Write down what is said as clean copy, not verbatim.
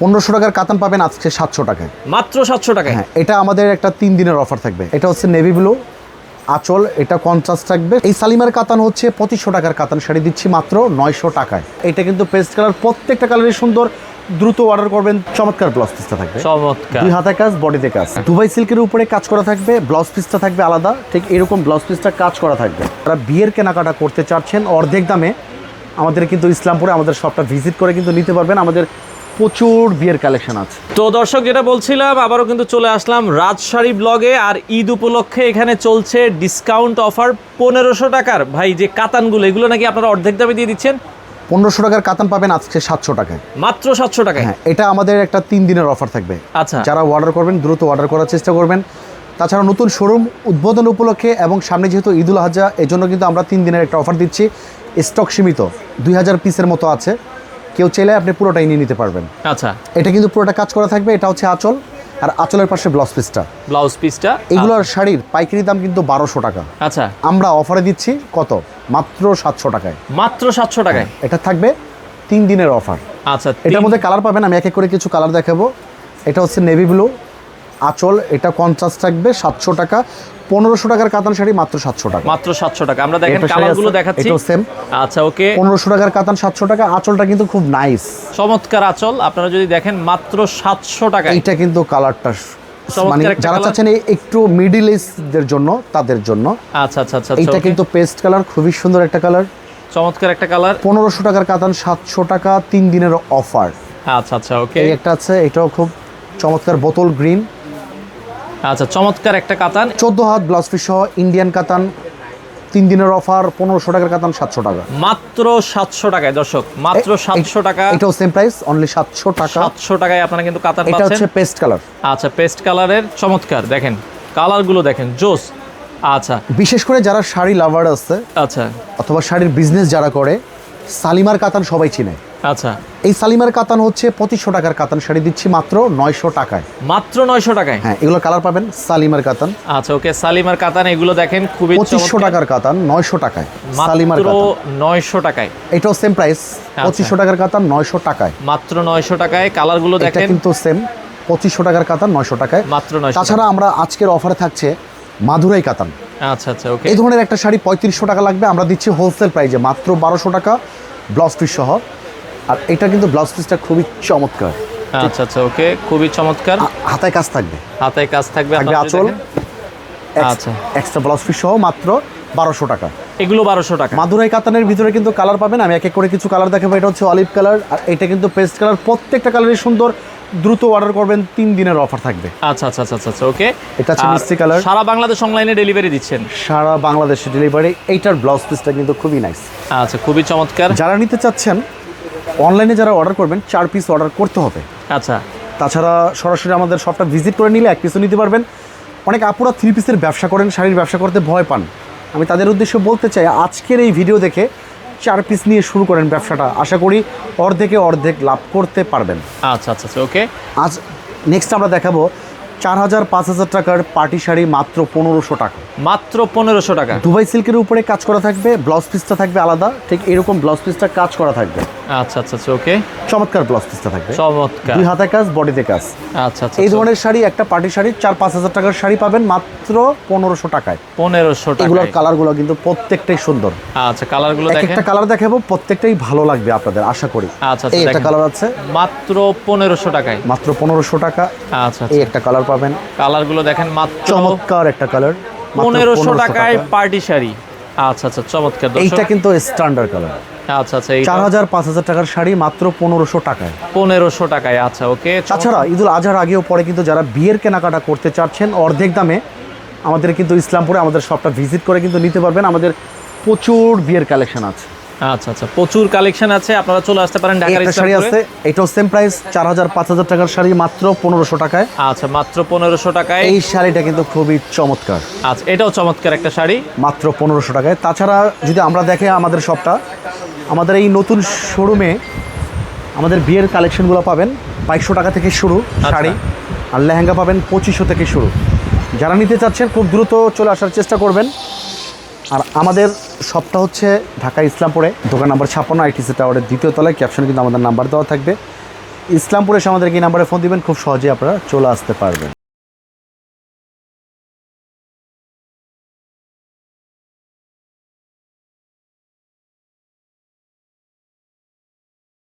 1500 টাকার কাতান পাবেন আজকে 700 টাকায়, মাত্র 700 টাকায়। হ্যাঁ, এটা আমাদের একটা 3 দিনের অফার থাকবে। এটা হচ্ছে নেভি ব্লু আঁচল, এটা কন্ট্রাস্ট থাকবে। এই সালিমার কাতান হচ্ছে 2500 টাকার কাতান শাড়ি দিচ্ছি মাত্র 900 টাকায়। এটা কিন্তু পেস্ট কালার, প্রত্যেকটা কালারই সুন্দর, দ্রুত অর্ডার করবেন। চমৎকার ব্লাউজ পিসটা থাকবে, চমৎকার 2 হাতে কাজ, বডিতে কাজ, দুবাই সিল্কের উপরে কাজ করা থাকবে। ব্লাউজ পিসটা থাকবে আলাদা, ঠিক এরকম ব্লাউজ পিসটা কাজ করা থাকবে। যারা বিয়ের কেনাকাটা করতে চাচ্ছেন অর্ধেক দামে, আমাদের কিন্তু ইসলামপুরে আমাদের শপটা ভিজিট করে কিন্তু নিতে পারবেন। আমাদের প্রচুর বিয়ের কালেকশন আছে। তো দর্শক, যেটা বলছিলাম, আবারও কিন্তু চলে আসলাম রাজশাড়ি ব্লগে। আর ঈদ উপলক্ষে এখানে চলছে ডিসকাউন্ট অফার 1500 টাকার। ভাই, যে কাতানগুলো, এগুলো নাকি আপনারা অর্ধেক দামে দিয়ে দিচ্ছেন? 1500 টাকার কাতান পাবেন আজকে 700 টাকায়, মাত্র 700 টাকায়। হ্যাঁ, এটা আমাদের একটা 3 দিনের অফার থাকবে। আচ্ছা, যারা অর্ডার করবেন দ্রুত অর্ডার করার চেষ্টা করবেন। তাছাড়া নতুন শোরুম উদ্বোধন উপলক্ষে এবং সামনে যেহেতু ঈদুল আজহা, এই জন্য কিন্তু আমরা 3 দিনের একটা অফার দিচ্ছি। স্টক সীমিত, 2000 পিসের মতো আছে। কেউ চাইলে আপনি পুরোটাই নিয়ে নিতে পারবেন। আচ্ছা, এটা কিন্তু পুরোটা কাজ করা থাকবে। এটা হচ্ছে আঁচল, আর আঁচলের পাশে ব্লাউজ পিসটা। এগুলোর শাড়ির পাইকারি দাম কিন্তু 1200 টাকা। আচ্ছা, আমরা অফারে দিচ্ছি কত? মাত্র 700 টাকায়। মাত্র 700 টাকায়। এটা থাকবে 3 দিনের অফার। আচ্ছা, এটার মধ্যে কালার পাবেন, আমি এক এক করে কিছু কালার দেখাবো। এটা হচ্ছে নেভি ব্লু আঁচল, এটা কন্ট্রাস্ট থাকবে 700 টাকা। 1500 টাকার কাতান শাড়ি মাত্র 700 টাকা। মাত্র 700 টাকা। আমরা দেখেন কালারগুলো দেখাচ্ছি। এটাও সেম। আচ্ছা, ওকে। 1500 টাকার কাতান 700 টাকা। আঁচলটা কিন্তু খুব নাইস, চমৎকার আঁচল। আপনারা যদি দেখেন মাত্র 700 টাকা। এইটা কিন্তু কালারটা মানে যারা চাচ্ছেন একটু মিডল এজদের জন্য, তাদের জন্য। আচ্ছা আচ্ছা আচ্ছা, এইটা কিন্তু পেস্ট কালার, খুবই সুন্দর একটা কালার, চমৎকার একটা কালার। 1500 টাকার কাতান 700 টাকা, 3 দিনের অফার। আচ্ছা আচ্ছা, ওকে। এই একটা আছে, এটাও খুব চমৎকার, বোতল গ্রিন। আচ্ছা, চমৎকার একটা কাতান। 14 হাত ব্লাউজ পিস সহ ইন্ডিয়ান কাতান, 3 দিনের অফার। 1500 টাকার কাতান 700 টাকা, মাত্র 700 টাকায়। দর্শক, মাত্র 700 টাকা। এটাও সেম প্রাইস, অনলি 700 টাকা। 700 টাকায় আপনারা কিন্তু কাতান এটা পাচ্ছেন। হচ্ছে পেস্ট কালার। আচ্ছা, পেস্ট কালারের চমৎকার। দেখেন কালারগুলো, দেখেন জোস। আচ্ছা, বিশেষ করে যারা শাড়ি লাভার আছে, আচ্ছা অথবা শাড়ির বিজনেস যারা করে, সালিমার কাতান সবাই চিনে। আচ্ছা, এই সালিমার কাতান হচ্ছে 2500 টাকার কাতান শাড়ি দিচ্ছি মাত্র 900 টাকায়। মাত্র 900 টাকায়। হ্যাঁ, এগুলো কালার পাবেন সালিমার কাতান। আচ্ছা, ওকে। সালিমার কাতান, এগুলো দেখেন খুবই 2500 টাকার কাতান 900 টাকায়। সালিমার মাত্র কাতান 900 টাকায়। এটাও সেম প্রাইস, 2500 টাকার কাতান 900 টাকায়। মাত্র 900 টাকায়। কালারগুলো এটা দেখেন কিন্তু সেম, 2500 টাকার কাতান 900 টাকায়। মাত্র 900। তাছাড়া আমরা আজকের অফারে থাকছে মাদুরাই কাতান। আচ্ছা আচ্ছা, ওকে। এই ধরনের একটা শাড়ি 3500 টাকা লাগবে, আমরা দিচ্ছি হোলসেল প্রাইজে মাত্র 1200 টাকা, ব্লাউজ পিস সহ। আর এটা কিন্তু ব্লাউজ পিসটা খুবই চমৎকার। আচ্ছা আচ্ছা, ওকে। খুবই চমৎকার। হাতায় কাজ থাকবে, হাতে কাজ থাকবে, থাকবে আপনারা আঁচল, দেখেন। আচ্ছা, এক্সট্রা ব্লাউজ পিস সহ মাত্র 1200 টাকা। এগুলো 1200 টাকা। মাদুরাই কাতানের ভিতরে কিন্তু কালার পাবেন, আমি এক এক করে কিছু কালার দেখাবো। এটা হচ্ছে অলিভ কালার, আর এটা কিন্তু পেস্ট কালার। প্রত্যেকটা কালারই সুন্দর, দ্রুত অর্ডার করবেন, 3 দিনের অফার থাকবে। আচ্ছা আচ্ছা আচ্ছা আচ্ছা, ওকে। এটা হচ্ছে মিষ্টি কালার। সারা বাংলাদেশ অনলাইনে ডেলিভারি দিচ্ছেন? সারা বাংলাদেশে ডেলিভারি। এইটার ব্লাউজ পিসটা কিন্তু খুবই নাইস। আচ্ছা, খুবই চমৎকার। যারা নিতে চাচ্ছেন অনলাইনে যারা অর্ডার করবেন, 4 পিস অর্ডার করতে হবে। আচ্ছা, তাছাড়া সরাসরি আমাদের শপটা ভিজিট করে নিলে 1 পিসও নিতে পারবেন। অনেক আপুরা 3 পিসের ব্যবসা করেন, শাড়ির ব্যবসা করতে ভয় পান। আমি তাদের উদ্দেশ্যে বলতে চাই, আজকের এই ভিডিও দেখে 4 পিস নিয়ে শুরু করেন ব্যবসাটা, আশা করি অর্ধেকে অর্ধেক লাভ করতে পারবেন। আচ্ছা আচ্ছা আচ্ছা, ওকে। আজ নেক্সট আমরা দেখাবো 4000-5000 টাকার পার্টি শাড়ি মাত্র 1500 টাকা। মাত্র 1500 টাকা। দুবাই সিল্কের উপরে কাজ করা থাকবে, ব্লাউজ পিসটা থাকবে আলাদা, ঠিক এরকম ব্লাউজ পিসটা কাজ করা থাকবে। আচ্ছা আচ্ছা আচ্ছা, ওকে। চমৎকার ব্লাউজ পিসটা থাকবে, চমৎকার। 2 হাতে কাজ, বডিতে কাজ। আচ্ছা আচ্ছা, এই ধরনের শাড়ি, একটা পার্টি শাড়ি 4-5000 টাকার শাড়ি পাবেন মাত্র 1500 টাকায়। 1500 টাকা। এগুলোর কালারগুলো কিন্তু প্রত্যেকটাই সুন্দর। আচ্ছা, কালারগুলো দেখেন। একটা কালার দেখাবো, প্রত্যেকটাই ভালো লাগবে আপনাদের, আশা করি। আচ্ছা, এই একটা দেখেন। কালার আছে মাত্র 1500 টাকায়। মাত্র 1500 টাকা। আচ্ছা এই আচ্ছা, একটা কালার পাবেন, কালারগুলো দেখেন। মাত্র চমৎকার একটা কালার, 1500 টাকায় পার্টি শাড়ি। আচ্ছা আচ্ছা, চমৎকার। এইটা কিন্তু স্ট্যান্ডার্ড কালার। আচ্ছা আচ্ছা, এই 4000-5000 টাকার শাড়ি মাত্র 1500 টাকায়। 1500 টাকায়। আচ্ছা, ওকে। তাছাড়া ঈদুল আজহার আগেও পরে কিন্তু যারা বিয়ের কেনাকাটা করতে চাচ্ছেন অর্ধেক দামে, আমাদের কিন্তু ইসলামপুরে আমাদের শপটা ভিজিট করে কিন্তু নিতে পারবেন। আমাদের প্রচুর বিয়ের কালেকশন আছে। আচ্ছা আচ্ছা, প্রচুর কালেকশন আছে, আপনারা চলে আসতে পারেন ঢাকার একটা শাড়ি আছে, ইসলামপুরে। এটাও সেম প্রাইস, 4000-5000 টাকার শাড়ি মাত্র 1500 টাকায়। আচ্ছা, মাত্র 1500 টাকায়। এই শাড়িটা কিন্তু খুবই চমৎকার। আচ্ছা, এটাও চমৎকার একটা শাড়ি, মাত্র 1500 টাকায়। তাছাড়া যদি আমরা দেখে আমাদের শপটা, আমাদের এই নতুন শোরুমে আমাদের বিয়ের কালেকশনগুলো পাবেন 2200 টাকা থেকে শুরু শাড়ি, আর লেহেঙ্গা পাবেন 2500 থেকে শুরু। যারা নিতে চাচ্ছেন খুব দ্রুত চলে আসার চেষ্টা করবেন। আর আমাদের শপটা হচ্ছে ঢাকা ইসলামপুরে, দোকান নাম্বার 56, ITC টাওয়ারের 2য় তলায়। ক্যাপশনে কিন্তু আমাদের নাম্বার দেওয়া থাকবে। ইসলামপুরে এসে আমাদেরকে এই নাম্বারে ফোন দিবেন, খুব সহজেই আপনারা চলে আসতে পারবেন।